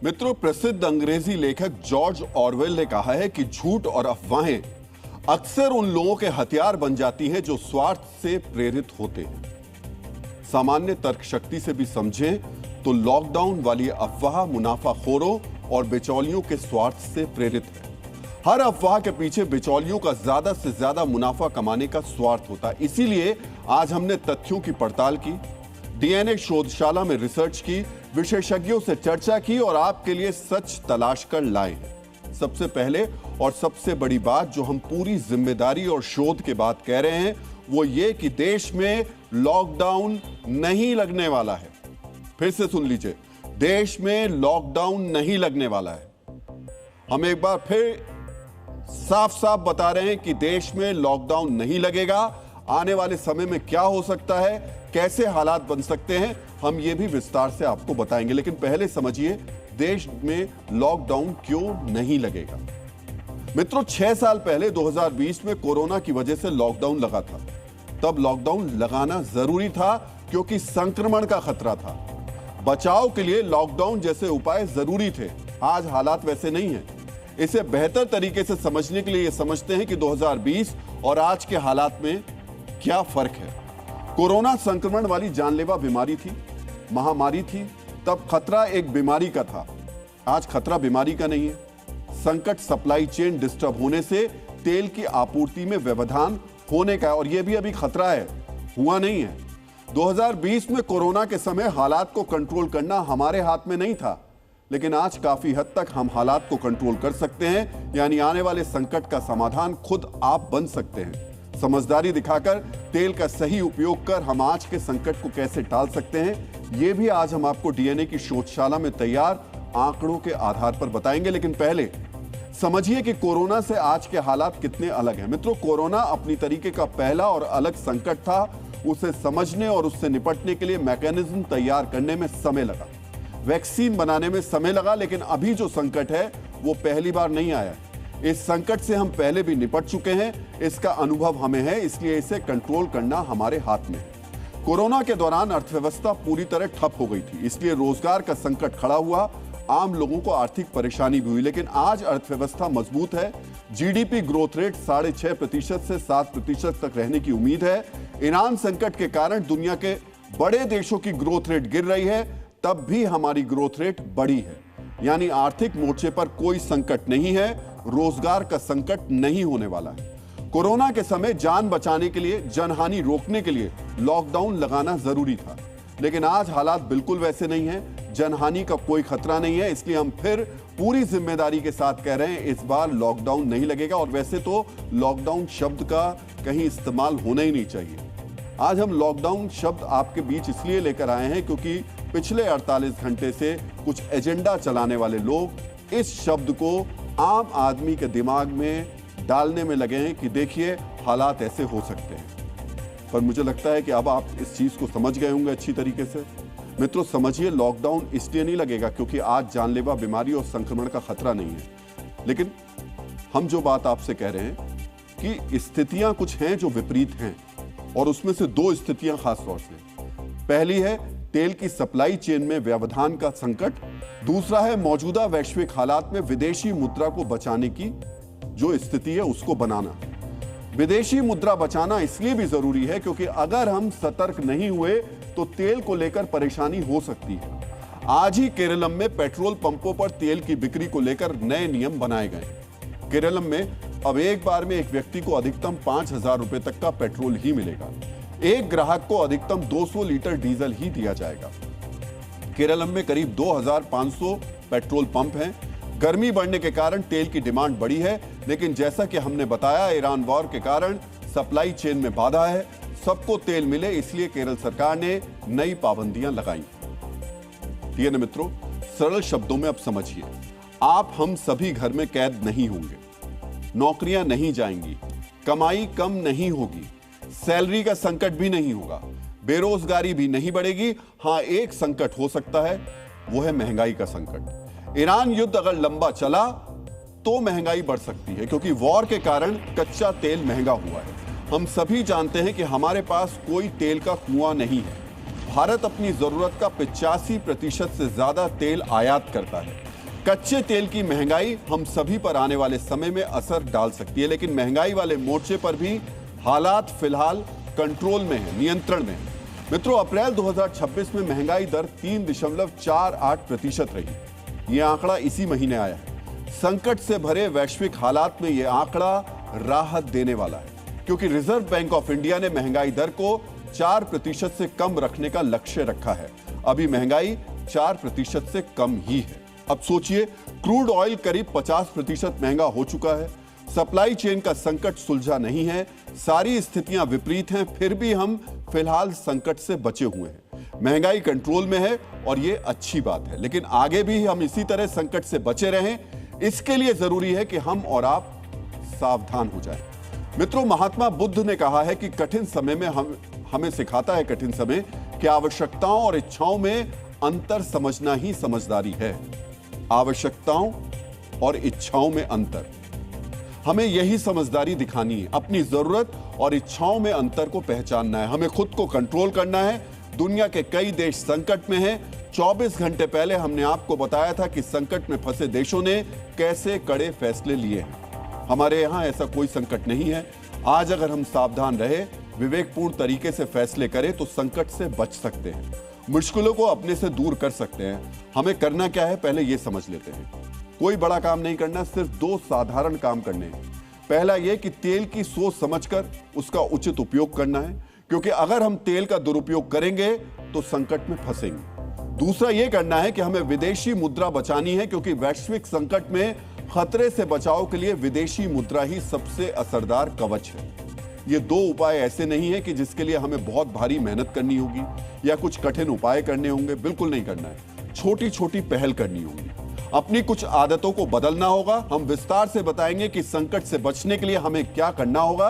मित्रों, प्रसिद्ध अंग्रेजी लेखक जॉर्ज ऑरवेल ने कहा है कि झूठ और अफवाहें अक्सर उन लोगों के हथियार बन जाती हैं जो स्वार्थ से प्रेरित होते हैं। सामान्य तर्क शक्ति से भी समझें तो लॉकडाउन वाली अफवाह मुनाफाखोरों और बिचौलियों के स्वार्थ से प्रेरित है। हर अफवाह के पीछे बिचौलियों का ज्यादा से ज्यादा मुनाफा कमाने का स्वार्थ होता है। इसीलिए आज हमने तथ्यों की पड़ताल की, डीएनए शोधशाला में रिसर्च की, विशेषज्ञों से चर्चा की और आपके लिए सच तलाश कर लाए हैं। सबसे पहले और सबसे बड़ी बात जो हम पूरी जिम्मेदारी और शोध के बाद कह रहे हैं वो ये कि देश में लॉकडाउन नहीं लगने वाला है। फिर से सुन लीजिए, देश में लॉकडाउन नहीं लगने वाला है। हम एक बार फिर साफ साफ बता रहे हैं कि देश में लॉकडाउन नहीं लगेगा। आने वाले समय में क्या हो सकता है, कैसे हालात बन सकते हैं, हम ये भी विस्तार से आपको बताएंगे। लेकिन पहले समझिए देश में लॉकडाउन क्यों नहीं लगेगा। मित्रों, 6 साल पहले 2020 में कोरोना की वजह से लॉकडाउन लगा था। तब लॉकडाउन लगाना जरूरी था क्योंकि संक्रमण का खतरा था। बचाव के लिए लॉकडाउन जैसे उपाय जरूरी थे। आज हालात वैसे नहीं है। इसे बेहतर तरीके से समझने के लिए ये समझते हैं कि 2020 और आज के हालात में क्या फर्क है। कोरोना संक्रमण वाली जानलेवा बीमारी थी, महामारी थी। तब खतरा एक बीमारी का था, आज खतरा बीमारी का नहीं है। संकट सप्लाई चेन डिस्टर्ब होने से तेल की आपूर्ति में व्यवधान होने का, और यह भी अभी खतरा है, हुआ नहीं है। 2020 में कोरोना के समय हालात को कंट्रोल करना हमारे हाथ में नहीं था, लेकिन आज काफी हद तक हम हालात को कंट्रोल कर सकते हैं। यानी आने वाले संकट का समाधान खुद आप बन सकते हैं। समझदारी दिखाकर तेल का सही उपयोग कर हम आज के संकट को कैसे टाल सकते हैं, यह भी आज हम आपको डीएनए की शोधशाला में तैयार आंकड़ों के आधार पर बताएंगे। लेकिन पहले समझिए कि कोरोना से आज के हालात कितने अलग हैं। मित्रों, कोरोना अपनी तरीके का पहला और अलग संकट था। उसे समझने और उससे निपटने के लिए मैकेनिज्म तैयार करने में समय लगा, वैक्सीन बनाने में समय लगा। लेकिन अभी जो संकट है वो पहली बार नहीं आया। इस संकट से हम पहले भी निपट चुके हैं, इसका अनुभव हमें है, इसलिए इसे कंट्रोल करना हमारे हाथ में है। कोरोना के दौरान अर्थव्यवस्था पूरी तरह ठप हो गई थी, इसलिए रोजगार का संकट खड़ा हुआ, आम लोगों को आर्थिक परेशानी भी हुई। लेकिन आज अर्थव्यवस्था मजबूत है। जीडीपी ग्रोथ रेट 6.5% से 7% तक रहने की उम्मीद है। ईरान संकट के कारण दुनिया के बड़े देशों की ग्रोथ रेट गिर रही है, तब भी हमारी ग्रोथ रेट बढ़ी है। यानी आर्थिक मोर्चे पर कोई संकट नहीं है, रोजगार का संकट नहीं होने वाला है। कोरोना के समय जान बचाने के लिए, जनहानि रोकने के लिए लॉकडाउन लगाना जरूरी था, लेकिन आज हालात बिल्कुल वैसे नहीं है। जनहानि का कोई खतरा नहीं है, इसलिए हम फिर पूरी जिम्मेदारी के साथ कह रहे हैं इस बार लॉकडाउन नहीं लगेगा। और वैसे तो लॉकडाउन शब्द का कहीं इस्तेमाल होना ही नहीं चाहिए। आज हम लॉकडाउन शब्द आपके बीच इसलिए लेकर आए हैं क्योंकि पिछले 48 घंटे से कुछ एजेंडा चलाने वाले लोग इस शब्द को आम आदमी के दिमाग में डालने में लगे हैं कि देखिए हालात ऐसे हो सकते हैं। पर मुझे लगता है कि अब आप इस चीज को समझ गए होंगे अच्छी तरीके से। मित्रों, समझिए लॉकडाउन इसलिए नहीं लगेगा क्योंकि आज जानलेवा बीमारी और संक्रमण का खतरा नहीं है। लेकिन हम जो बात आपसे कह रहे हैं कि स्थितियां कुछ हैं जो विपरीत हैं, और उसमें से 2 स्थितियां खास तौर से। पहली है तेल की सप्लाई चेन में व्यवधान का संकट, दूसरा है मौजूदा वैश्विक हालात में विदेशी मुद्रा को बचाने की जो स्थिति है उसको बनाना। विदेशी मुद्रा बचाना इसलिए भी जरूरी है क्योंकि अगर हम सतर्क नहीं हुए तो तेल को लेकर परेशानी हो सकती है। आज ही केरलम में पेट्रोल पंपों पर तेल की बिक्री को लेकर नए नियम बनाए गए। केरलम में अब एक बार में एक व्यक्ति को अधिकतम 5,000 रुपए तक का पेट्रोल ही मिलेगा। एक ग्राहक को अधिकतम 200 लीटर डीजल ही दिया जाएगा। केरलम में करीब 2,500 पेट्रोल पंप हैं। गर्मी बढ़ने के कारण तेल की डिमांड बढ़ी है, लेकिन जैसा कि हमने बताया ईरान वॉर के कारण सप्लाई चेन में बाधा है। सबको तेल मिले इसलिए केरल सरकार ने नई पाबंदियां लगाई। ठीक है मित्रों, सरल शब्दों में अब समझिए, आप हम सभी घर में कैद नहीं होंगे, नौकरियां नहीं जाएंगी, कमाई कम नहीं होगी, सैलरी का संकट भी नहीं होगा, बेरोजगारी भी नहीं बढ़ेगी। हां, एक संकट हो सकता है, वो है महंगाई का संकट। ईरान युद्ध अगर लंबा चला तो महंगाई बढ़ सकती है क्योंकि वॉर के कारण कच्चा तेल महंगा हुआ है। हम सभी जानते हैं कि हमारे पास कोई तेल का कुआं नहीं है। भारत अपनी जरूरत का 85% से ज्यादा तेल आयात करता है। कच्चे तेल की महंगाई हम सभी पर आने वाले समय में असर डाल सकती है, लेकिन महंगाई वाले मोर्चे पर भी हालात फिलहाल कंट्रोल में है, नियंत्रण में है। मित्रों, अप्रैल 2026 में महंगाई दर 3.48% रही। यह आंकड़ा इसी महीने आया है। संकट से भरे वैश्विक हालात में यह आंकड़ा राहत देने वाला है, क्योंकि रिजर्व बैंक ऑफ इंडिया ने महंगाई दर को 4% से कम रखने का लक्ष्य रखा है। अभी महंगाई 4% से कम ही है। अब सोचिए, क्रूड ऑयल करीब 50% महंगा हो चुका है। सप्लाई चेन का संकट सुलझा नहीं है। सारी स्थितियां विपरीत हैं, फिर भी हम फिलहाल संकट से बचे हुए हैं। महंगाई कंट्रोल में है और यह अच्छी बात है, लेकिन आगे भी हम इसी तरह संकट से बचे रहें, इसके लिए जरूरी है कि हम और आप सावधान हो जाएं। मित्रों, महात्मा बुद्ध ने कहा है कि कठिन समय में हमें सिखाता है कठिन समय कि आवश्यकताओं और इच्छाओं में अंतर समझना ही समझदारी है। आवश्यकताओं और इच्छाओं में अंतर, हमें यही समझदारी दिखानी है। अपनी जरूरत और इच्छाओं में अंतर को पहचानना है। हमें खुद को कंट्रोल करना है। दुनिया के कई देश संकट में हैं। 24 घंटे पहले हमने आपको बताया था कि संकट में फंसे देशों ने कैसे कड़े फैसले लिए हैं। हमारे यहां ऐसा कोई संकट नहीं है। आज अगर हम सावधान रहे, विवेकपूर्ण तरीके से फैसले करें तो संकट से बच सकते हैं, मुश्किलों को अपने से दूर कर सकते हैं। हमें करना क्या है, पहले यह समझ लेते हैं। कोई बड़ा काम नहीं करना, सिर्फ 2 साधारण काम करने हैं। पहला यह कि तेल की सोच समझकर उसका उचित उपयोग करना है, क्योंकि अगर हम तेल का दुरुपयोग करेंगे तो संकट में फंसेंगे। दूसरा यह करना है कि हमें विदेशी मुद्रा बचानी है, क्योंकि वैश्विक संकट में खतरे से बचाव के लिए विदेशी मुद्रा ही सबसे असरदार कवच है। ये 2 उपाय ऐसे नहीं है कि जिसके लिए हमें बहुत भारी मेहनत करनी होगी या कुछ कठिन उपाय करने होंगे। बिल्कुल नहीं करना है। छोटी छोटी पहल करनी होगी। अपनी कुछ आदतों को बदलना होगा। हम विस्तार से बताएंगे कि संकट से बचने के लिए हमें क्या करना होगा,